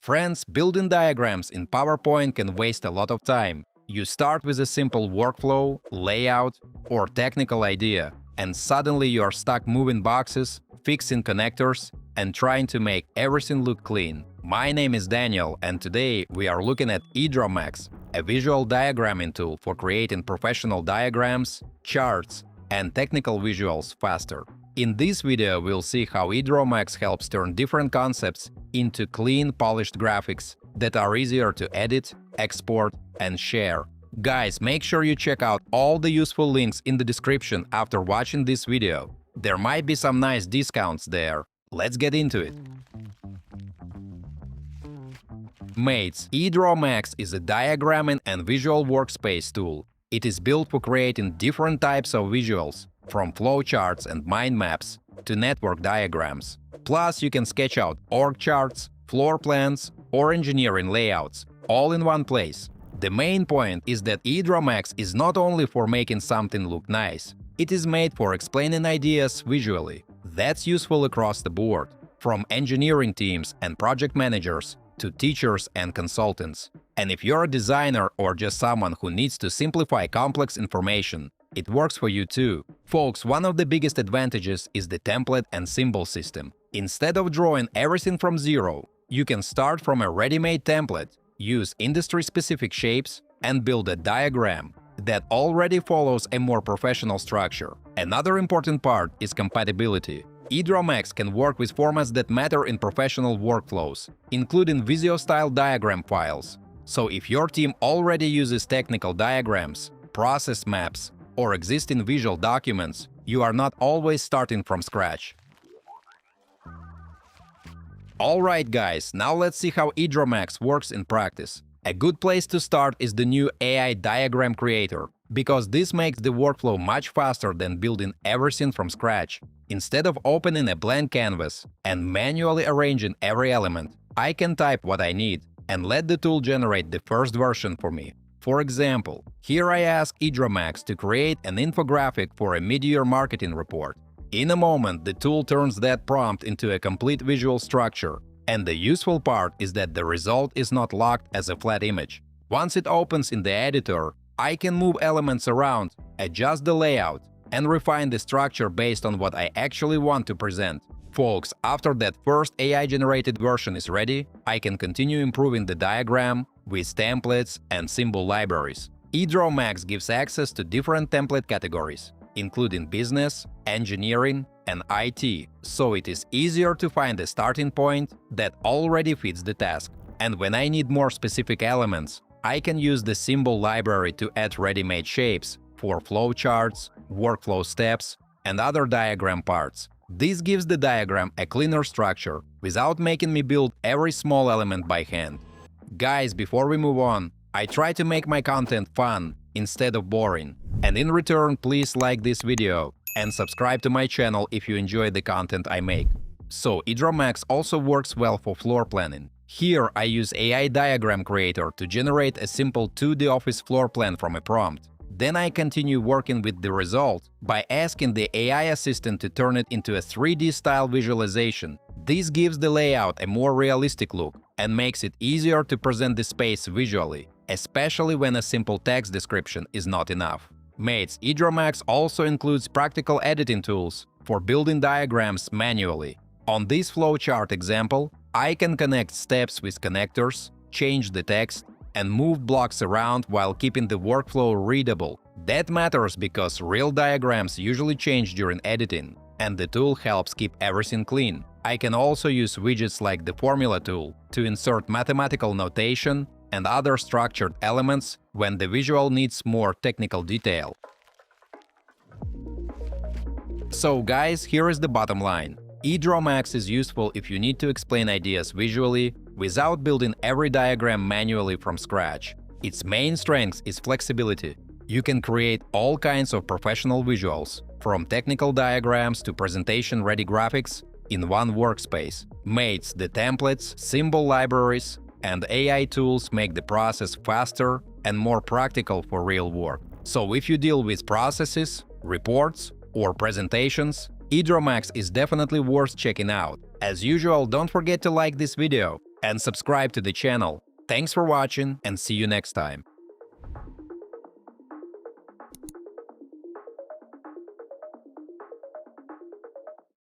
Friends, building diagrams in PowerPoint can waste a lot of time. You start with a simple workflow, layout, or technical idea, and suddenly you are stuck moving boxes, fixing connectors, and trying to make everything look clean. My name is Daniel, and today we are looking at EdrawMax, a visual diagramming tool for creating professional diagrams, charts, and technical visuals faster. In this video, we'll see how EdrawMax helps turn different concepts into clean, polished graphics that are easier to edit, export, and share. Guys, make sure you check out all the useful links in the description after watching this video. There might be some nice discounts there. Let's get into it. Mates, EdrawMax is a diagramming and visual workspace tool. It is built for creating different types of visuals, from flowcharts and mind maps to network diagrams. Plus, you can sketch out org charts, floor plans, or engineering layouts, all in one place. The main point is that EdrawMax is not only for making something look nice, it is made for explaining ideas visually. That's useful across the board, from engineering teams and project managers to teachers and consultants. And if you're a designer or just someone who needs to simplify complex information, it works for you too. Folks, one of the biggest advantages is the template and symbol system. Instead of drawing everything from zero, you can start from a ready-made template, use industry-specific shapes, and build a diagram that already follows a more professional structure. Another important part is compatibility. EdrawMax can work with formats that matter in professional workflows, including Visio-style diagram files. So if your team already uses technical diagrams, process maps, or existing visual documents, you are not always starting from scratch. Alright guys, now let's see how EdrawMax works in practice. A good place to start is the new AI Diagram Creator, because this makes the workflow much faster than building everything from scratch. Instead of opening a blank canvas and manually arranging every element, I can type what I need and let the tool generate the first version for me. For example, here I ask EdrawMax to create an infographic for a mid-year marketing report. In a moment, the tool turns that prompt into a complete visual structure, and the useful part is that the result is not locked as a flat image. Once it opens in the editor, I can move elements around, adjust the layout, and refine the structure based on what I actually want to present. Folks, after that first AI-generated version is ready, I can continue improving the diagram with templates and symbol libraries. EdrawMax gives access to different template categories, including business, engineering, and IT, so it is easier to find a starting point that already fits the task. And when I need more specific elements, I can use the symbol library to add ready-made shapes for flowcharts, workflow steps, and other diagram parts. This gives the diagram a cleaner structure without making me build every small element by hand. Guys, before we move on, I try to make my content fun instead of boring. And in return, please like this video and subscribe to my channel if you enjoy the content I make. So, EdrawMax also works well for floor planning. Here I use AI Diagram Creator to generate a simple 2D office floor plan from a prompt. Then I continue working with the result by asking the AI assistant to turn it into a 3D-style visualization. This gives the layout a more realistic look and makes it easier to present the space visually, especially when a simple text description is not enough. Mates, EdrawMax also includes practical editing tools for building diagrams manually. On this flowchart example, I can connect steps with connectors, change the text, and move blocks around while keeping the workflow readable. That matters because real diagrams usually change during editing, and the tool helps keep everything clean. I can also use widgets like the formula tool to insert mathematical notation and other structured elements when the visual needs more technical detail. So guys, here is the bottom line. EdrawMax is useful if you need to explain ideas visually without building every diagram manually from scratch. Its main strength is flexibility. You can create all kinds of professional visuals, from technical diagrams to presentation-ready graphics, in one workspace. Mates, the templates, symbol libraries, and AI tools make the process faster and more practical for real work. So if you deal with processes, reports, or presentations, EdrawMax is definitely worth checking out. As usual, don't forget to like this video and subscribe to the channel. Thanks for watching and see you next time.